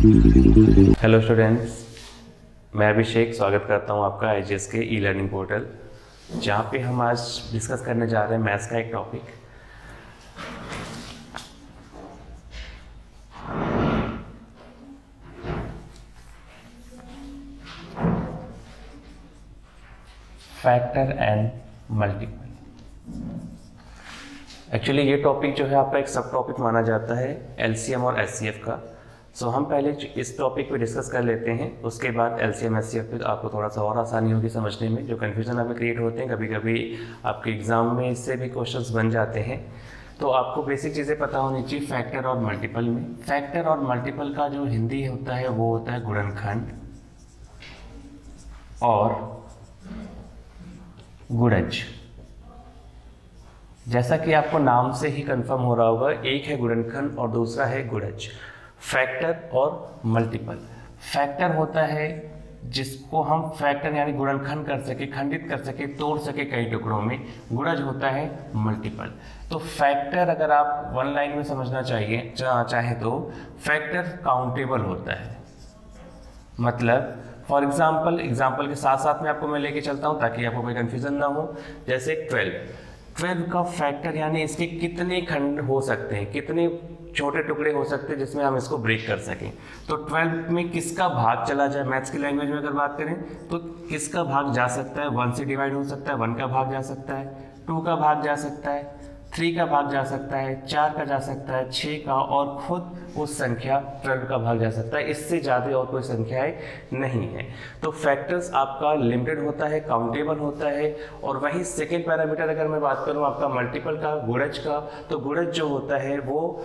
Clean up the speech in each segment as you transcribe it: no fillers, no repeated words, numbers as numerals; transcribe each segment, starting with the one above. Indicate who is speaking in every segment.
Speaker 1: Hello students, मैं अभिषेक स्वागत करता हूं आपका आईजीएस के ई लर्निंग पोर्टल, जहां पे हम आज डिस्कस करने जा रहे हैं मैथ्स का एक topic. Factor and multiple. Actually ये टॉपिक जो है आपका एक सब टॉपिक माना जाता है एलसीएम और एचसीएफ का। सो हम पहले इस टॉपिक पे डिस्कस कर लेते हैं, उसके बाद एलसीएम एचसीएफ पे आपको थोड़ा सा और आसानी होगी समझने में। जो कन्फ्यूज़न आपके क्रिएट होते हैं, कभी कभी आपके एग्ज़ाम में इससे भी क्वेश्चंस बन जाते हैं, तो आपको बेसिक चीज़ें पता होनी चाहिए फैक्टर और मल्टीपल में। फैक्टर और मल्टीपल का जो हिंदी होता है वो होता है गुणनखंड और गुणज। जैसा कि आपको नाम से ही कंफर्म हो रहा होगा, एक है गुणनखंड और दूसरा है गुणज। फैक्टर और मल्टीपल। फैक्टर होता है जिसको हम फैक्टर यानी गुणनखंड कर सके, खंडित कर सके, तोड़ सके कई टुकड़ों में। गुणज होता है मल्टीपल। तो फैक्टर अगर आप वन लाइन में समझना चाहे तो फैक्टर काउंटेबल होता है। मतलब फॉर एग्जाम्पल के साथ साथ में आपको मैं लेके चलता हूँ ताकि आपको कोई कन्फ्यूजन ना हो। जैसे 12 का फैक्टर यानी इसके कितने खंड हो सकते हैं, कितने छोटे टुकड़े हो सकते हैं जिसमें हम इसको ब्रेक कर सकें। तो 12 में किसका भाग चला जाए, मैथ्स की लैंग्वेज में अगर बात करें तो किसका भाग जा सकता है, 1 से डिवाइड हो सकता है, 1 का भाग जा सकता है, 2 का भाग जा सकता है, 3 का भाग जा सकता है, 4 का जा सकता है, 6 का, और खुद उस संख्या 12 का भाग जा सकता है। इससे ज़्यादा और कोई संख्याएं नहीं है। तो फैक्टर्स आपका लिमिटेड होता है, काउंटेबल होता है। और वही सेकेंड पैरामीटर अगर मैं बात करूं आपका मल्टीपल का, गुणज का, तो गुणज जो होता है वो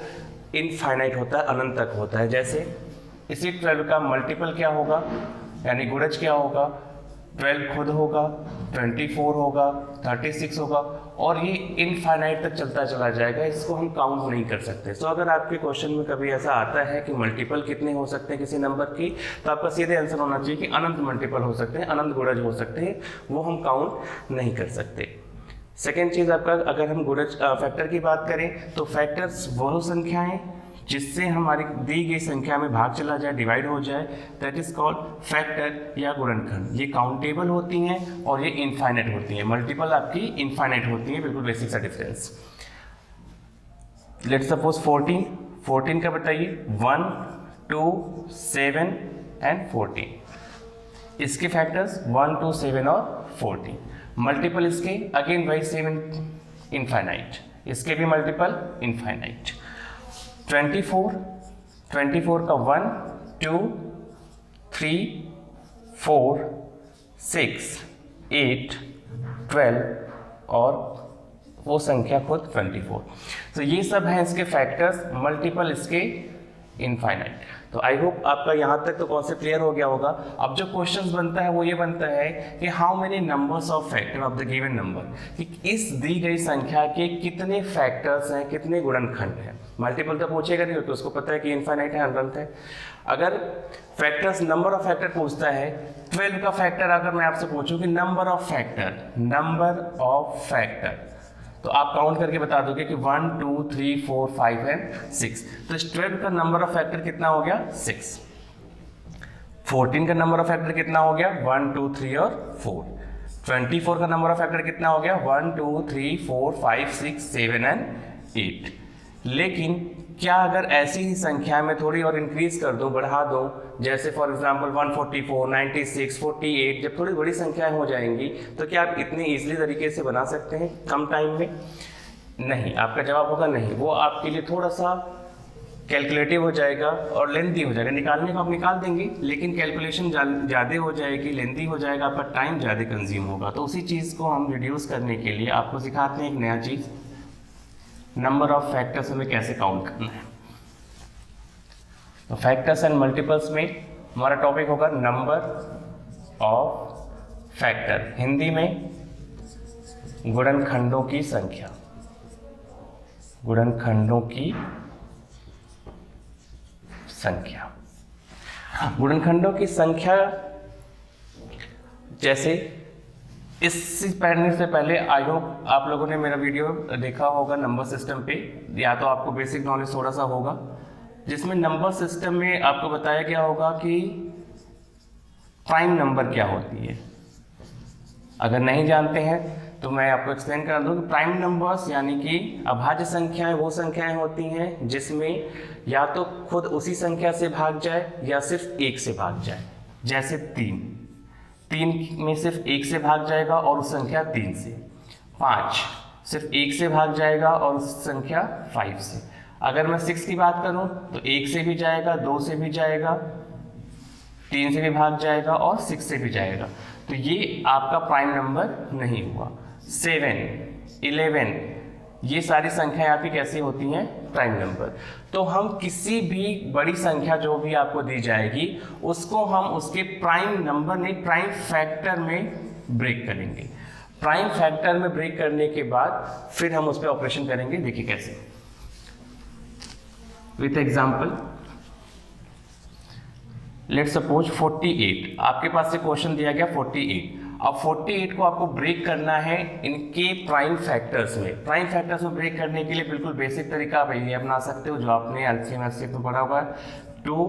Speaker 1: इनफाइनाइट होता है, अनंत तक होता है। जैसे इसी 12 का मल्टीपल क्या होगा यानी गुणज क्या होगा, 12 खुद होगा, 24 होगा, 36 होगा, और ये इनफाइनाइट तक चलता चला जाएगा। इसको हम काउंट नहीं कर सकते। तो अगर आपके क्वेश्चन में कभी ऐसा आता है कि मल्टीपल कितने हो सकते हैं किसी नंबर की, तो आपका सीधे आंसर होना चाहिए कि अनंत मल्टीपल हो सकते हैं, अनंत गुणज हो सकते हैं, वो हम काउंट नहीं कर सकते। सेकेंड चीज़ आपका, अगर हम गुणज फैक्टर की बात करें तो फैक्टर्स वह संख्याएं जिससे हमारी दी गई संख्या में भाग चला जाए, डिवाइड हो जाए, दैट इज कॉल्ड फैक्टर या गुणनखंड। ये काउंटेबल होती हैं और ये इनफाइनाइट होती हैं। मल्टीपल आपकी इनफाइनाइट होती है, बिल्कुल बेसिक सा डिफरेंस। लेट्स सपोज 14 का बताइए, 1, 2, 7 एंड 14। इसके फैक्टर्स 1, 2, 7 और 14। मल्टीपल इसके अगेन वही 7 इनफाइनाइट, इसके भी मल्टीपल इनफाइनाइट। 24 का 1, 2, 3, 4, 6, 8, 12 और वो संख्या खुद 24। तो ये सब हैं इसके फैक्टर्स, मल्टीपल इसके इनफाइनाइट। तो आई होप आपका यहाँ तक तो कॉन्सेप्ट क्लियर हो गया होगा। अब जो क्वेश्चंस बनता है वो ये बनता है कि how many numbers of factor of the given number, कि इस दी गई संख्या के कितने फैक्टर्स हैं, कितने गुणनखंड हैं। मल्टीपल तो पूछेगा नहीं, तो उसको पता है कि इनफाइनाइट है, अनंत है। अगर फैक्टर्स नंबर ऑफ फैक्टर पूछता है, 12 का फैक्टर अगर मैं आपसे पूछूं कि नंबर ऑफ फैक्टर, तो आप काउंट करके बता दोगे कि 1, 2, 3, 4, 5 एंड 6। तो 12 का नंबर ऑफ फैक्टर कितना हो गया, 6। 14 का नंबर ऑफ फैक्टर कितना हो गया, 1, 2, 3 और 4। 24 का नंबर ऑफ फैक्टर कितना हो गया, 1, 2, 3, 4, 5, 6, 7 एंड 8। लेकिन क्या अगर ऐसी ही संख्या में थोड़ी और इंक्रीज कर दूं, बढ़ा दूं, जैसे फॉर एग्जांपल 144, 96, 48, जब थोड़ी बड़ी संख्याएं हो जाएंगी तो क्या आप इतनी इजीली तरीके से बना सकते हैं कम टाइम में? नहीं, आपका जवाब होगा नहीं। वो आपके लिए थोड़ा सा कैलकुलेटिव हो जाएगा और लेंथी हो जाएगा। निकालने को आप निकाल देंगे, लेकिन कैलकुलेशन ज़्यादा हो जाएगी, लेंथी हो जाएगा, आपका टाइम ज़्यादा कंज्यूम होगा। तो उसी चीज़ को हम रिड्यूस करने के लिए आपको सिखाते हैं एक नया चीज़, नंबर ऑफ फैक्टर्स हमें कैसे काउंट करना है। तो फैक्टर्स एंड मल्टीपल्स में हमारा टॉपिक होगा नंबर ऑफ फैक्टर, हिंदी में गुणनखंडों की संख्या। गुणनखंडों की संख्या, गुणनखंडों की संख्या। जैसे इस पढ़ने से पहले आई होप आप लोगों ने मेरा वीडियो देखा होगा नंबर सिस्टम पे, या तो आपको बेसिक नॉलेज थोड़ा सा होगा। जिसमें नंबर सिस्टम में आपको बताया गया होगा कि प्राइम नंबर क्या होती है। अगर नहीं जानते हैं तो मैं आपको एक्सप्लेन कर दूं कि प्राइम नंबर्स यानी कि अभाज्य संख्याएं वो संख्याएं होती हैं जिसमें या तो खुद उसी संख्या से भाग जाए या सिर्फ एक से भाग जाए। जैसे 3 में सिर्फ एक से भाग जाएगा और उस संख्या 3 से। 5 सिर्फ एक से भाग जाएगा और उस संख्या 5 से। अगर मैं 6 की बात करूं तो 1 से भी जाएगा, 2 से भी जाएगा, 3 से भी भाग जाएगा और 6 से भी जाएगा। तो ये आपका प्राइम नंबर नहीं हुआ। 7, 11 ये सारी संख्याएं आपकी कैसी होती हैं? Prime number. तो हम किसी भी बड़ी संख्या जो भी आपको दी जाएगी उसको हम उसके प्राइम नंबर नहीं प्राइम फैक्टर में ब्रेक करेंगे। प्राइम फैक्टर में ब्रेक करने के बाद फिर हम उस पर ऑपरेशन करेंगे। देखिए कैसे, विथ एग्जाम्पल लेट सपोज 48 आपके पास से क्वेश्चन दिया गया 48। अब 48 को आपको ब्रेक करना है इनके प्राइम फैक्टर्स में। प्राइम फैक्टर्स में ब्रेक करने के लिए बिल्कुल बेसिक तरीका आप ये अपना सकते हो जो आपने एलसीएम में पढ़ा होगा। 2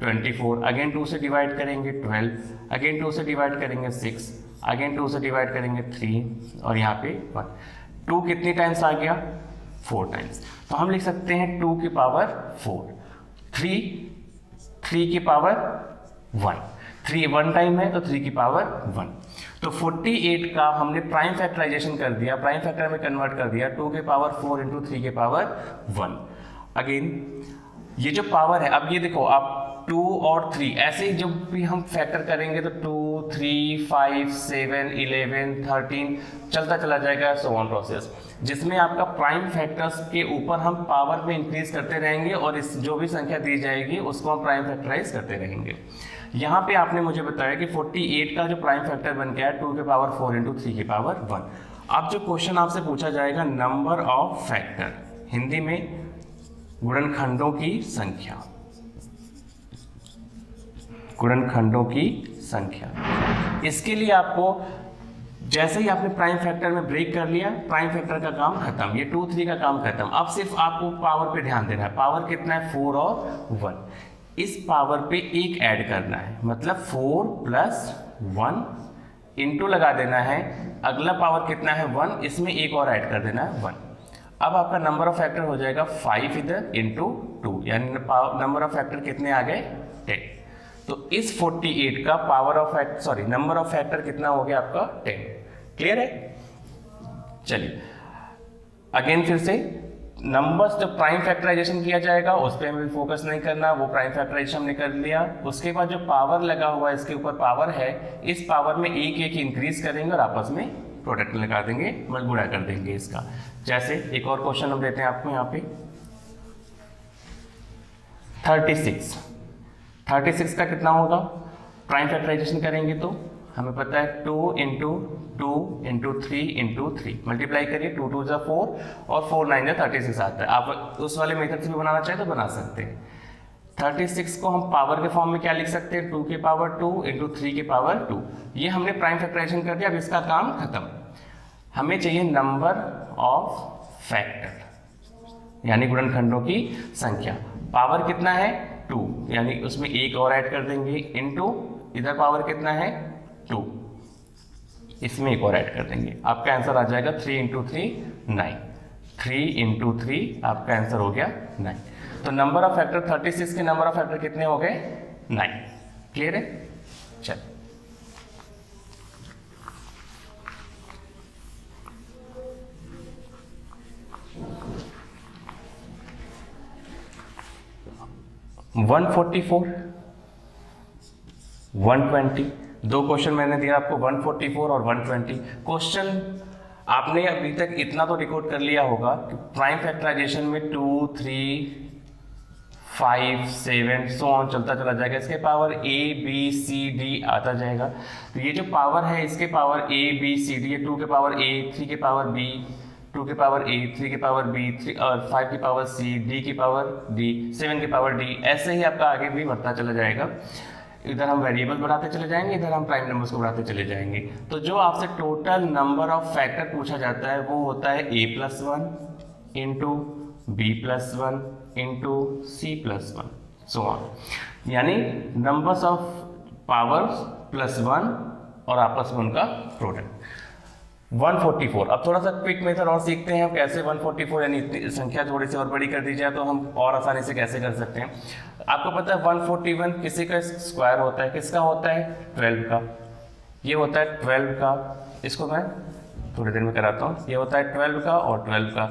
Speaker 1: 24 अगेन 2 से डिवाइड करेंगे 12, अगेन 2 से डिवाइड करेंगे 6, अगेन 2 से डिवाइड करेंगे 3 और यहाँ पे 1। 2 कितनी टाइम्स आ गया? 4 टाइम्स। तो हम लिख सकते हैं 2 की पावर 4, 3 की पावर 1, 3 1 टाइम है तो 3 की पावर 1। तो 48 का हमने प्राइम फैक्टराइजेशन कर दिया, प्राइम फैक्टर में कन्वर्ट कर दिया 2 के पावर 4 इंटू 3 के पावर 1। अगेन ये जो पावर है, अब ये देखो आप 2 और 3 ऐसे ही जब भी हम फैक्टर करेंगे तो 2 3 5 7 11 13 चलता चला जाएगा सो ऑन प्रोसेस, जिसमें आपका प्राइम फैक्टर्स के ऊपर हम पावर में इंक्रीज करते रहेंगे और इस जो भी संख्या दी जाएगी उसको हम प्राइम फैक्टराइज करते रहेंगे। यहाँ पे आपने मुझे बताया कि 48 का जो प्राइम फैक्टर बन गया है 2 के पावर 4 इंटू 3 के पावर 1। अब जो क्वेश्चन आपसे पूछा जाएगा नंबर ऑफ फैक्टर, हिंदी में गुणनखंडों की संख्या, गुणनखंडों की संख्या। इसके लिए आपको जैसे ही आपने प्राइम फैक्टर में ब्रेक कर लिया, प्राइम फैक्टर का काम खत्म, ये 2 3 का काम खत्म। अब सिर्फ आपको पावर पे ध्यान देना है। पावर कितना है? 4 और 1। इस पावर पे एक ऐड करना है, मतलब 4 प्लस 1 इंटू लगा देना है। अगला पावर कितना है? 1, इसमें एक और ऐड कर देना है 1। अब आपका नंबर ऑफ फैक्टर हो जाएगा 5 इधर इंटू 2, यानी नंबर ऑफ फैक्टर कितने आ गए? 10। तो इस 48 का power of factor sorry number of factor कितना हो गया आपका? 10। क्लियर है? चलिए अगेन फिर से नंबर्स जब प्राइम फैक्टराइजेशन किया जाएगा उस पर हमें फोकस नहीं करना, वो प्राइम फैक्टराइजेशन हमने कर लिया। उसके बाद जो पावर लगा हुआ है इसके ऊपर पावर है, इस पावर में एक एक इंक्रीज करेंगे और आपस में प्रोडक्ट लगा देंगे, मतलब गुणा कर देंगे इसका। जैसे एक और क्वेश्चन हम देते हैं आपको यहाँ पे 36 का कितना होगा? प्राइम फैक्टराइजेशन करेंगे तो हमें पता है 2 इंटू 2 इंटू 3 इंटू 3 मल्टीप्लाई करिए, 2 2 4 और 4 9 36 आता है। आप उस वाले मेथड से भी बनाना चाहे तो बना सकते हैं। 36 को हम पावर के फॉर्म में क्या लिख सकते हैं? 2 के पावर 2 इंटू 3 के पावर 2। ये हमने प्राइम फैक्टराइजेशन कर दिया, अब इसका काम खत्म। हमें चाहिए नंबर ऑफ फैक्टर यानी गुणनखंडों की संख्या। पावर कितना है? 2, यानी उसमें एक और ऐड कर देंगे इंटू इधर पावर कितना है? 2, इसमें एक और ऐड कर देंगे। आपका आंसर आ जाएगा 3 इंटू 3 9। 3 इंटू 3 आपका आंसर हो गया 9। तो नंबर ऑफ फैक्टर 36 के नंबर ऑफ फैक्टर कितने हो गए? 9। क्लियर है? चल 144 120 दो क्वेश्चन मैंने दिया आपको 144 और 120। क्वेश्चन आपने अभी तक इतना तो रिकॉर्ड कर लिया होगा कि प्राइम फैक्टराइजेशन में 2 3 5 7 सो ऑन चलता चला जाएगा। इसके power A B C D आता जाएगा। तो ये जो पावर है इसके power A B C D, 2 के पावर A, 3 के पावर B, 2 के पावर A, 3 के पावर B, 5 के पावर C, D की पावर D, 7 के पावर D, ऐसे ही आपका आगे भी बढ़ता चला जाएगा। इधर हम वेरिएबल बढ़ाते चले जाएंगे, इधर हम प्राइम नंबर्स को बढ़ाते चले जाएंगे। तो जो आपसे टोटल नंबर ऑफ फैक्टर पूछा जाता है वो होता है A+1 into b+1 into c+1 so on, यानी नंबर्स ऑफ पावर्स +1 और आपस में उनका प्रोडक्ट। 144, अब थोड़ा सा क्विक मेथड और सीखते हैं हम कैसे 144 यानी संख्या थोड़ी सी और बड़ी कर दी जाए तो हम और आसानी से कैसे कर सकते हैं। आपको पता है 141 किसी का स्क्वायर होता है, किसका होता है 12 का, ये होता है 12 का, इसको मैं थोड़ी देर में कराता हूँ, ये होता है 12 का और 12 का।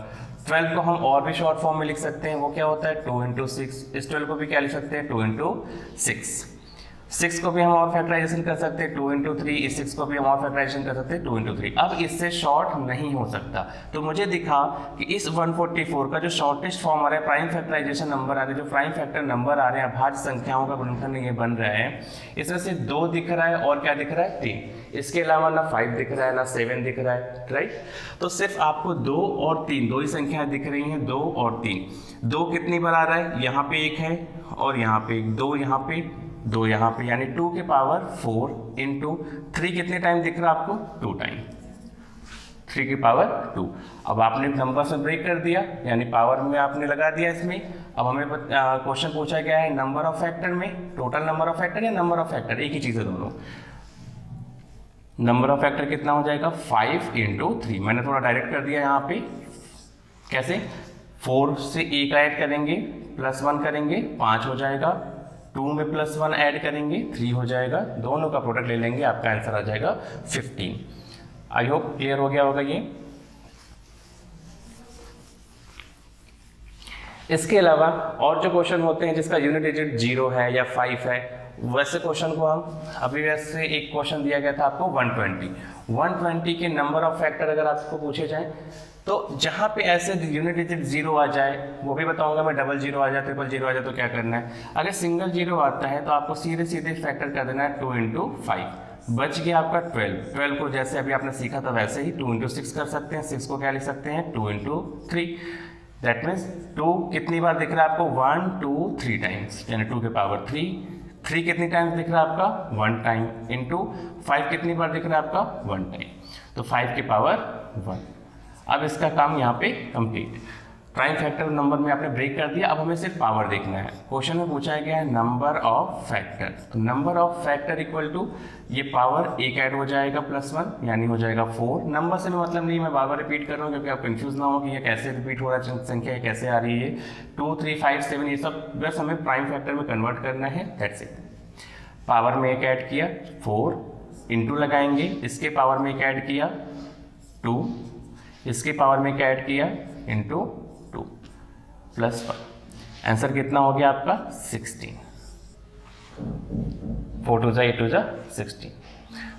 Speaker 1: 12 को हम और भी शॉर्ट फॉर्म में लिख सकते हैं, वो क्या होता है 2 इंटू 6, इस 12 को भी क्या लिख सकते हैं 2 इंटू 6। 6 को भी हम और फैक्टराइजेशन कर सकते हैं 2 इंटू 3, इस 6 को भी हम और फैक्टराइजेशन कर सकते हैं 2 इंटू 3। अब इससे शॉर्ट नहीं हो सकता, तो मुझे दिखा कि इस 144 का जो शॉर्टेस्ट फॉर्म आ रहा है, प्राइम फैक्टराइजेशन नंबर आ रहे हैं, जो प्राइम फैक्टर नंबर आ रहे हैं, अभाज्य संख्याओं का गुणनखंड ये बन रहा है, इसमें से 2 दिख रहा है और क्या दिख रहा है 3, इसके अलावा ना 5 दिख रहा है ना 7 दिख रहा है, राइट। तो सिर्फ आपको 2 और 3 दो ही संख्याएं दिख रही हैं, 2 और 3। 2 कितनी बार आ रहा है, यहाँ पे 1 है और यहाँ पे 2, यहाँ पे 2, यहाँ पे, यानी 2 के पावर 4 इंटू 3 कितने टाइम दिख रहा है आपको 2 टाइम, 3 की पावर 2। अब आपने नंबर से ब्रेक कर दिया यानी पावर में आपने लगा दिया इसमें। अब हमें क्वेश्चन पूछा गया है नंबर ऑफ फैक्टर में, टोटल नंबर ऑफ फैक्टर या नंबर ऑफ फैक्टर, एक ही चीज़ है दोनों। नंबर ऑफ फैक्टर कितना हो जाएगा 5 इंटू 3, मैंने थोड़ा डायरेक्ट कर दिया यहाँ पे, कैसे 4 से 1 ऐड करेंगे +1 करेंगे 5 हो जाएगा, 2 में +1 ऐड करेंगे 3 हो जाएगा, दोनों का प्रोडक्ट ले लेंगे, आपका आंसर आ जाएगा 15। आई होप क्लियर हो गया होगा ये। इसके अलावा और जो क्वेश्चन होते हैं जिसका यूनिट डिजिट 0 है या 5 है, वैसे क्वेश्चन को हम अभी वैसे एक क्वेश्चन दिया गया था आपको 120 के नंबर ऑफ फैक्टर अगर आपको पूछे जाए तो जहाँ पे ऐसे यूनिट डिजिट 0 आ जाए, वो भी बताऊंगा मैं, डबल 0 आ जाए, ट्रिपल 0 आ जाए तो क्या करना है। अगर सिंगल 0 आता है तो आपको सीधे सीधे फैक्टर कर देना है 2 इंटू 5, बच गया आपका 12 को जैसे अभी आपने सीखा था वैसे ही 2 इंटू 6 कर सकते हैं, 6 को क्या लिख सकते हैं 2 इंटू 3। दैट मीन्स 2 कितनी बार दिख रहा है आपको 1 2 3 टाइम्स, यानी 2 के पावर 3। 3 कितनी टाइम्स दिख रहा है आपका 1 टाइम, इंटू 5 कितनी बार दिख रहा है आपका 1 टाइम, तो 5 के पावर 1। अब इसका काम यहाँ पे कंप्लीट। प्राइम फैक्टर नंबर में आपने ब्रेक कर दिया, अब हमें सिर्फ पावर देखना है। क्वेश्चन में पूछा गया है नंबर ऑफ फैक्टर, तो number of factor equal to ये पावर 1 ऐड हो जाएगा +1 यानी हो जाएगा 4। नंबर से मतलब नहीं, मैं बार बार रिपीट कर रहा हूँ क्योंकि आप कंफ्यूज ना हो कि ये कैसे रिपीट हो रहा है, संख्या ये कैसे आ रही है। 2 3 5 7 ये सब बस हमें प्राइम फैक्टर में कन्वर्ट करना है, दैट्स इट। पावर में 1 ऐड किया 4, इंटू लगाएंगे, इसके पावर में 1 ऐड किया 2, इसके पावर में 1 ऐड किया इंटू 2 +1। आंसर कितना हो गया आपका 16। 4 2 8 2 16।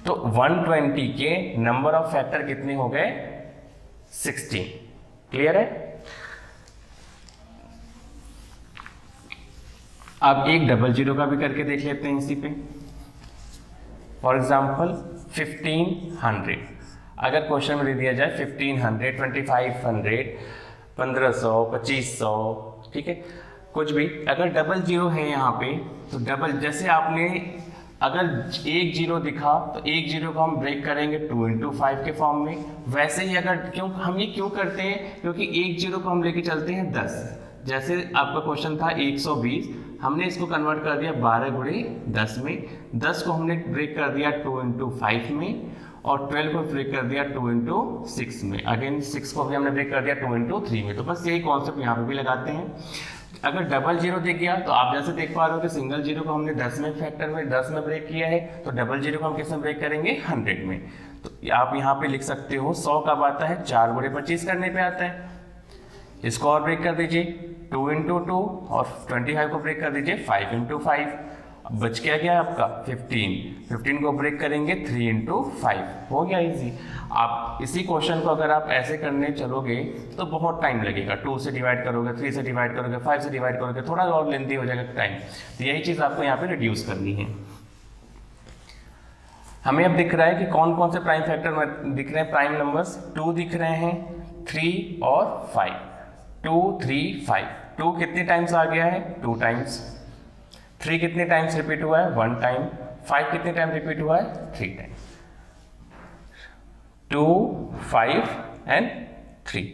Speaker 1: तो 120 के नंबर ऑफ फैक्टर कितने हो गए 16। क्लियर है। अब एक 00 का भी करके देख लेते हैं इसी पे। फॉर एग्जाम्पल 1500, अगर क्वेश्चन में दे दिया जाए 1500 2500 1500 2500, ठीक है, कुछ भी, अगर 00 है यहाँ पे तो डबल, जैसे आपने अगर 1 0 दिखा तो 1 0 को हम ब्रेक करेंगे 2 इंटू 5 के फॉर्म में। वैसे ही अगर हम ये क्यों करते हैं, क्योंकि 1 0 को हम लेके चलते हैं 10। जैसे आपका क्वेश्चन था 120, हमने इसको कन्वर्ट कर दिया 12 गुणे 10 में, 10 को हमने ब्रेक कर दिया 2 इंटू 5 में, और 12 को ब्रेक कर दिया 2 इंटू 6 में। अगेन 6 को भी हमने ब्रेक कर दिया 2 इंटू 3 में। तो बस यही कॉन्सेप्ट यहाँ पे भी लगाते हैं। अगर 00 दिख गया तो आप जैसे देख पा रहे हो कि सिंगल 0 को हमने 10 में फैक्टर में 10 में ब्रेक किया है, तो 00 को हम किस में ब्रेक करेंगे 100 में। तो आप यहाँ पे लिख सकते हो 100 कब आता है 4 गुणे 25 करने पे आता है। इसको और ब्रेक कर दीजिए 2 इंटू 2, और 25 को ब्रेक कर दीजिए 5 इंटू 5। बच क्या गया आपका 15 को ब्रेक करेंगे 3 इंटू 5, हो गया इजी। आप इसी क्वेश्चन को अगर आप ऐसे करने चलोगे तो बहुत टाइम लगेगा। 2 से डिवाइड करोगे, 3 से डिवाइड करोगे, 5 से डिवाइड करोगे, थोड़ा और लेंथी हो जाएगा टाइम। तो यही चीज़ आपको यहाँ पे रिड्यूस करनी है। हमें अब दिख रहा है कि कौन कौन से प्राइम फैक्टर दिख रहे हैं, प्राइम नंबर्स 2 दिख रहे हैं, 3 और 5, 2 3 5। 2 कितने टाइम्स आ गया है 2 टाइम्स, 3 कितने टाइम्स रिपीट हुआ है 1 टाइम, 5 कितने टाइम रिपीट हुआ है 3 time. 2 5 and 3,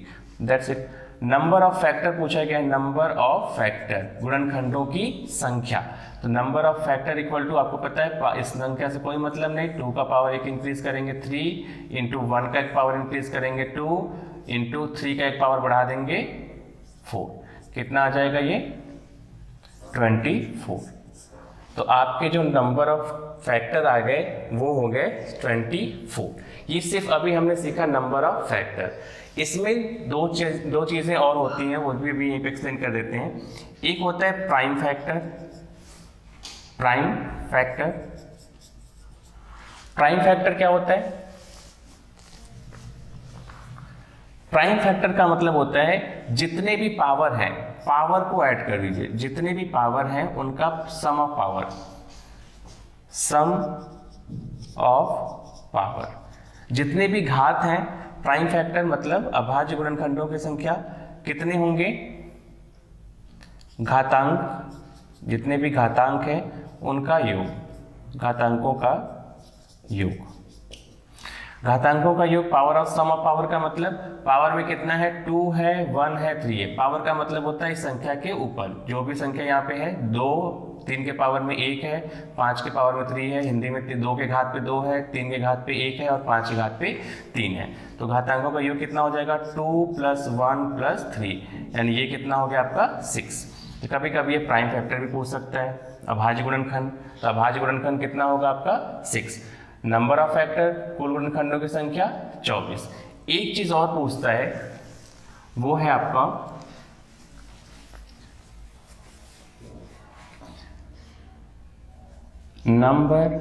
Speaker 1: that's it. Number of factor पूछा गया है, नंबर ऑफ फैक्टर गुणनखंडों की संख्या। तो number of factor equal to, आपको पता है इस संख्या से कोई मतलब नहीं, 2 का पावर 1 इंक्रीज करेंगे 3 इंटू 1 का एक पावर इंक्रीज करेंगे 2 इंटू 3 का एक पावर बढ़ा देंगे 4। कितना आ जाएगा ये 24। तो आपके जो नंबर ऑफ फैक्टर आ गए वो हो गए 24। ये सिर्फ अभी हमने सीखा नंबर ऑफ फैक्टर। इसमें दो चीज़ें और होती हैं, वो भी अभी यहीं पे एक्सप्लेन कर देते हैं। एक होता है prime factor. Prime factor, prime factor क्या होता है? प्राइम फैक्टर का मतलब होता है जितने भी पावर हैं, पावर को ऐड कर दीजिए, जितने भी पावर हैं उनका sum of power, sum of power, जितने भी घात हैं। प्राइम फैक्टर मतलब अभाज्य गुणनखंडों की संख्या कितने होंगे? घातांक, जितने भी घातांक हैं उनका योग, घातांकों का योग। घातांकों का योग, power of sum of power का मतलब पावर में कितना है, 2 है, 1 है, 3 है। पावर का मतलब होता है इस संख्या के ऊपर जो भी संख्या यहाँ पे है, 2, 3 के पावर में 1 है, 5 के पावर में 3 है, हिंदी में 2 के घात पे 2 है, 3 के घात पे 1 है और 5 के घात पे 3 है। तो घातांकों का योग कितना हो जाएगा 2 + 1 + 3, यानी ये कितना हो गया आपका 6। तो कभी कभी ये प्राइम फैक्टर भी पूछ सकता है, अभाज्य गुणनखंड। तो अभाज्य गुणनखंड कितना होगा आपका 6। नंबर ऑफ फैक्टर, कुल गुणनखंडों की संख्या 24। एक चीज और पूछता है, वो है आपका number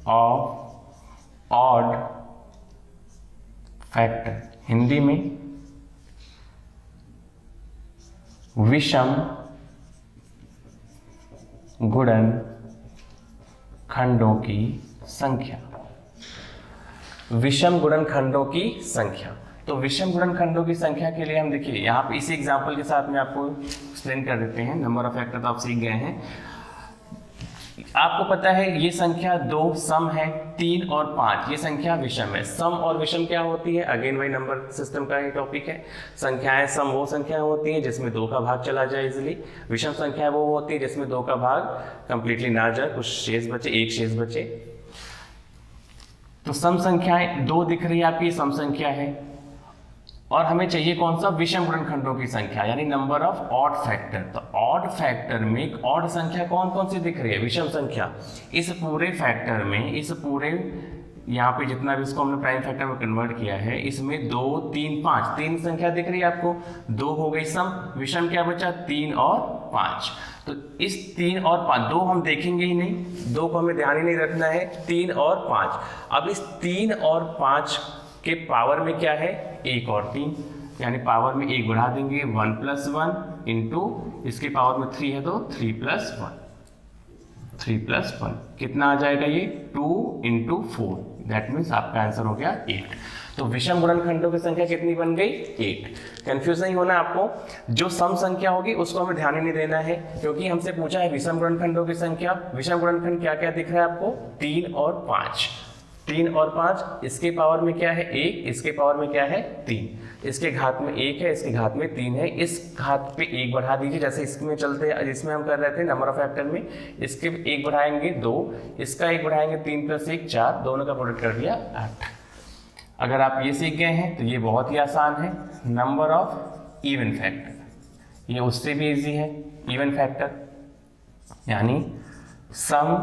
Speaker 1: of odd factor, Hindi में विषम गुणनखंडों की संख्या। विषम गुणनखंडों की संख्या। तो विषम गुणनखंडों की संख्या के लिए हम देखिए यहाँ पे इसी एग्जांपल के साथ में आपको एक्सप्लेन कर देते हैं। नंबर ऑफ फैक्टर तो आप सीख गए हैं। आपको पता है ये संख्या 2 सम है, 3 और 5 ये संख्या विषम है। सम और विषम क्या होती है? अगेन वही नंबर सिस्टम का ही टॉपिक है। संख्याएं सम वो संख्याएं होती हैं जिसमें 2 का भाग चला जाए इजिली। विषम संख्या वो होती है जिसमें 2 का भाग कंप्लीटली ना जाए, कुछ शेष बचे, एक शेष बचे। तो सम संख्याएं 2 दिख रही है आपकी, सम संख्या है, और हमें चाहिए कौन सा? विषम गुणनखंडों की संख्या, यानी नंबर ऑफ ऑड फैक्टर। तो ऑड फैक्टर में एक ऑड संख्या कौन कौन सी दिख रही है? विषम संख्या। इस पूरे फैक्टर में, इस पूरे यहाँ पे जितना भी इसको हमने प्राइम फैक्टर में कन्वर्ट किया है, इसमें 2, 3, 5 तीन संख्या दिख रही है आपको। 2 हो गई सम, विषम क्या बचा? 3 और 5। तो इस 3 और 5, 2 हम देखेंगे ही नहीं, 2 को हमें ध्यान ही नहीं रखना है, 3 और 5। अब इस 3 और 5 के पावर में क्या है? 1 और 3, यानी पावर में 1 बढ़ा देंगे, 1 + 1 इंटू इसके पावर में 3 है तो 3 + 1, 3 + 1 कितना आ जाएगा ये? 2 × 4, दैट मीन्स आपका आंसर हो गया 8। तो विषम गुणनखंडों की संख्या कितनी बन गई? 8। कंफ्यूज नहीं होना आपको, जो सम संख्या होगी उसको हमें ध्यान ही नहीं देना है, क्योंकि हमसे पूछा है विषम गुणनखंडों की संख्या। विषम गुणनखंड क्या क्या दिख रहा है आपको? 3 और 5। 3 और 5, इसके पावर में क्या है? 1, इसके पावर में क्या है? 3। इसके घात में 1 है, इसके घात में 3 है, इस घात पे 1 बढ़ा दीजिए, जैसे इसमें चलते हैं, जिसमें हम कर रहे थे नंबर ऑफ फैक्टर में। इसके 1 बढ़ाएंगे 2, इसका 1 बढ़ाएंगे 3 + 1 4, दोनों का प्रोडक्ट कर दिया 8। अगर आप ये सीख गए हैं तो ये बहुत ही आसान है। नंबर ऑफ इवन फैक्टर, ये उससे भी इजी है। इवन फैक्टर यानी सम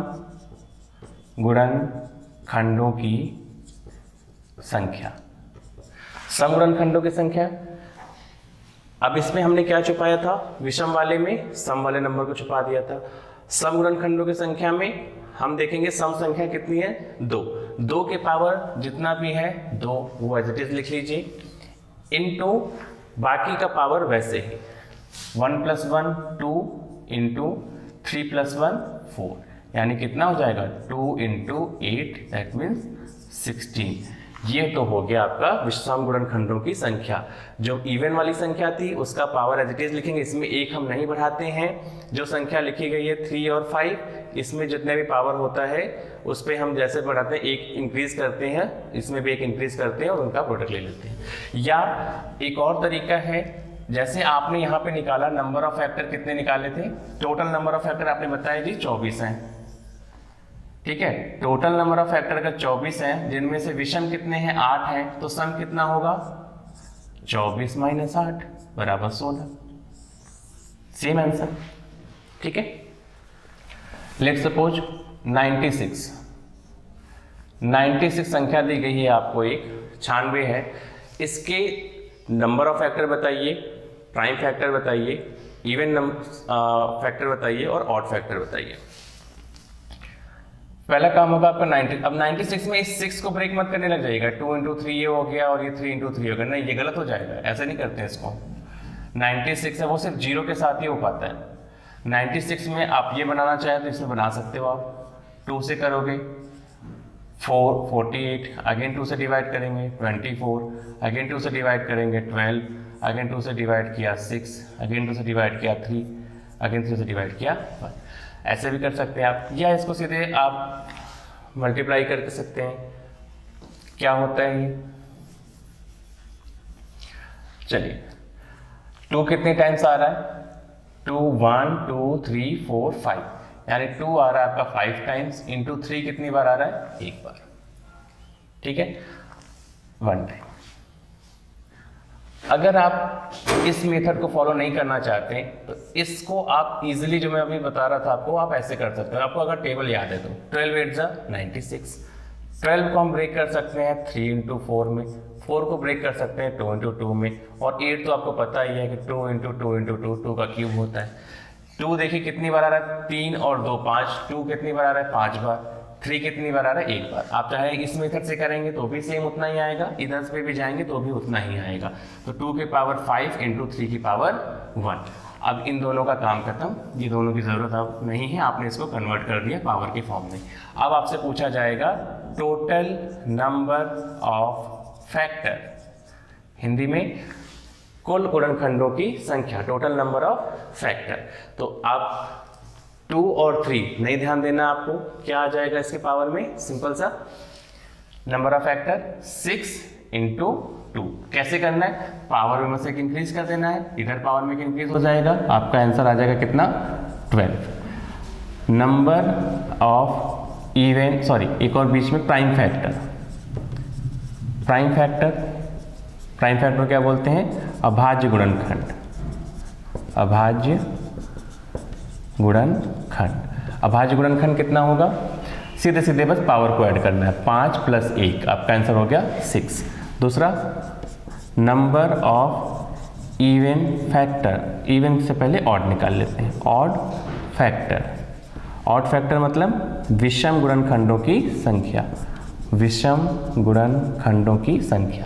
Speaker 1: गुणनखंडों की संख्या। सम गुणनखंडों की संख्या। अब इसमें हमने क्या छुपाया था? विषम वाले में सम वाले नंबर को छुपा दिया था। सम गुणनखंडों की संख्या में हम देखेंगे सम संख्या कितनी है? 2। 2 के पावर जितना भी है 2, वो एज इट इज लिख लीजिए, इनटू बाकी का पावर वैसे ही 1 + 1 2 इंटू 3 + 1 4, यानी कितना हो जाएगा? 2 × 8, दैट मीन्स 16। ये तो हो गया आपका विषम गुणनखंडों की संख्या। जो इवन वाली संख्या थी उसका पावर एज इट इज लिखेंगे, इसमें 1 हम नहीं बढ़ाते हैं। जो संख्या लिखी गई है 3 और 5, इसमें जितने भी पावर होता है उस पर हम जैसे बढ़ाते हैं 1 इंक्रीज करते हैं, इसमें भी 1 इंक्रीज करते हैं और उनका प्रोडक्ट ले लेते हैं। या एक और तरीका है जैसे आपने यहाँ पे निकाला नंबर ऑफ फैक्टर कितने निकाले थे, टोटल नंबर ऑफ फैक्टर आपने बताया जी 24 हैं, ठीक है। टोटल नंबर ऑफ फैक्टर अगर 24 हैं, जिनमें से विषम कितने हैं 8 हैं, तो सम कितना होगा 24 - 8 बराबर 16। सेम आंसर, ठीक है। लेट्स सपोज 96 संख्या दी गई है आपको, एक 96 है, इसके नंबर ऑफ फैक्टर बताइए, प्राइम फैक्टर बताइए, इवन फैक्टर बताइए और ऑड फैक्टर बताइए। पहला काम होगा आपका 90। अब 96 में इस 6 को ब्रेक मत करने लग जाएगा, 2 × 3 ये हो गया और ये 3 × 3 हो गया, नहीं ये गलत हो जाएगा, ऐसा नहीं करते हैं इसको। 96 है वो सिर्फ 0 के साथ ही हो पाता है। 96 में आप ये बनाना चाहें तो इसमें बना सकते हो आप, 2 से करोगे 48, अगेन 2 से डिवाइड करेंगे 24, अगेन 2 से डिवाइड करेंगे 12, अगेन 2 से डिवाइड किया 6, अगेन 2 से डिवाइड किया 3, अगेन 3 से डिवाइड किया 1। ऐसे भी कर सकते हैं आप, या इसको सीधे आप मल्टीप्लाई कर सकते हैं। क्या होता है ये, चलिए 2 कितने टाइम्स आ रहा है, 2 1 2 3 4 5, यानी 2 आ रहा है आपका 5 टाइम्स, इंटू 3 कितनी बार आ रहा है, 1 बार, ठीक है, 1 टाइम। अगर आप इस मेथड को फॉलो नहीं करना चाहते हैं तो इसको आप इजीली, जो मैं अभी बता रहा था आपको, आप ऐसे कर सकते हो। आपको अगर टेबल याद है तो 12 8 96, 12 को हम ब्रेक कर सकते हैं 3 × 4 में, 4 को ब्रेक कर सकते हैं 2 × 2 में, और 8 तो आपको पता ही है कि 2 × 2 × 2 2 का क्यूब होता है। 2 देखिए कितनी बार आ रहा है, 3 और 2 5, 2 कितनी बार आ रहा है 5 बार, 3 कितनी बार आ रहा है 1 बार। आप चाहे इस मेथड से करेंगे तो भी सेम उतना ही आएगा, इधर पे भी जाएंगे तो भी उतना ही आएगा। तो 2 की पावर 5 × 3 की पावर 1। अब इन दोनों का काम खत्म, ये दोनों की ज़रूरत अब नहीं है, आपने इसको कन्वर्ट कर दिया पावर के फॉर्म में। अब आपसे पूछा जाएगा total number of factor, Hindi में कुल गुणनखंडों की संख्या, टोटल नंबर ऑफ फैक्टर। तो आप 2 और 3 नहीं ध्यान देना आपको, क्या आ जाएगा इसके पावर में, सिंपल सा नंबर ऑफ फैक्टर 6 × 2। कैसे करना है, पावर में से इंक्रीज कर देना है, इधर पावर में इंक्रीज हो जाएगा, आपका आंसर आ जाएगा कितना 12। नंबर ऑफ इवन, सॉरी एक और बीच में प्राइम फैक्टर, प्राइम फैक्टर क्या बोलते हैं, अभाज्य गुणनखंड, अभाज्य गुणनखंड। अभाज्य गुणनखंड कितना होगा, सीधे सीधे बस पावर को ऐड करना है, 5 + 1, आपका आंसर हो गया 6। दूसरा number of even factor, even से पहले ऑड निकाल लेते हैं, ऑड फैक्टर। ऑड फैक्टर मतलब विषम गुणनखंडों की संख्या, विषम गुणनखंडों की संख्या।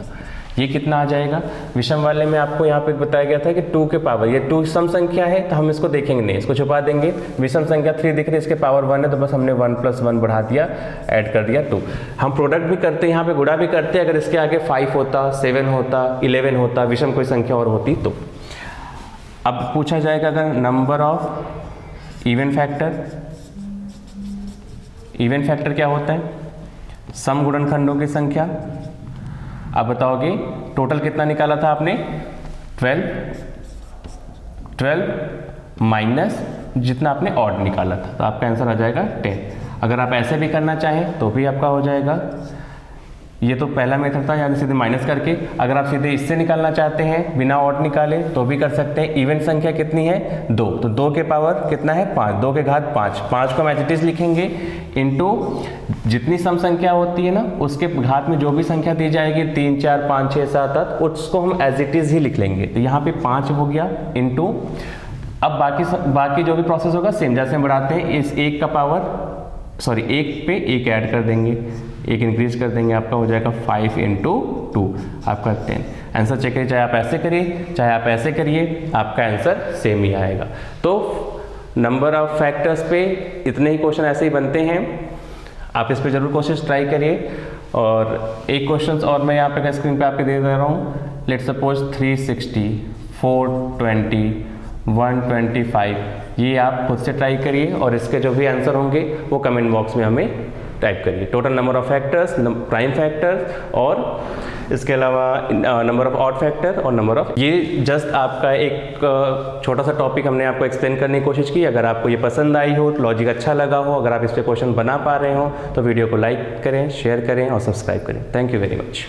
Speaker 1: ये कितना आ जाएगा, विषम वाले में आपको यहाँ पे बताया गया था कि 2 के पावर, ये 2 सम संख्या है तो हम इसको देखेंगे नहीं, इसको छुपा देंगे। विषम संख्या 3 दिख रही है, इसके पावर 1 है तो बस हमने 1 + 1 बढ़ा दिया, ऐड कर दिया 2। हम प्रोडक्ट भी करते हैं, यहाँ पे गुणा भी करते हैं, अगर इसके आगे 5 होता, 7 होता, 11 होता, विषम कोई संख्या और होती तो। अब पूछा जाएगा अगर number of even factor, even factor क्या होता है, सम गुणनखंडों की संख्या। आप बताओगे टोटल कितना निकाला था आपने, 12 माइनस जितना आपने ऑड निकाला था, तो आपका आंसर आ जाएगा 10। अगर आप ऐसे भी करना चाहें तो भी आपका हो जाएगा, ये तो पहला मेथड था, यानी सीधे माइनस करके। अगर आप सीधे इससे निकालना चाहते हैं बिना ऑड निकाले तो भी कर सकते हैं। इवन संख्या कितनी है 2, तो 2 के पावर कितना है 5, 2 के घात 5, 5 को हम एज इट इज लिखेंगे इनटू जितनी सम संख्या होती है ना उसके घात में जो भी संख्या दी जाएगी 3 4 5 6 7 8 उसको हम एज इट इज ही लिख लेंगे। तो यहाँ पे 5 हो गया इनटू, अब बाकी जो भी प्रोसेस होगा सेम, जैसे हम बढ़ाते हैं इस 1 का पावर, सॉरी 1 पे 1 ऐड कर देंगे, 1 इंक्रीज कर देंगे, आपका हो जाएगा 5 × 2, आपका 10। आंसर चेक करिए, चाहे आप ऐसे करिए चाहे आप ऐसे करिए, आपका आंसर सेम ही आएगा। तो नंबर ऑफ फैक्टर्स पे इतने ही क्वेश्चन ऐसे ही बनते हैं, आप इस पे जरूर कोशिश ट्राई करिए। और एक क्वेश्चन और मैं यहाँ पे स्क्रीन पे आपके दे रहा हूँ, लेट सपोज 360, 420, 125, ये आप खुद से ट्राई करिए और इसके जो भी आंसर होंगे वो कमेंट बॉक्स में हमें टाइप करिए, total number of factors, prime factors और इसके अलावा नंबर ऑफ ऑड फैक्टर और नंबर ऑफ, ये जस्ट आपका एक छोटा सा टॉपिक हमने आपको एक्सप्लेन करने की कोशिश की। अगर आपको ये पसंद आई हो, लॉजिक अच्छा लगा हो, अगर आप इस पे क्वेश्चन बना पा रहे हो तो वीडियो को लाइक करें, शेयर करें और सब्सक्राइब करें। Thank you very much.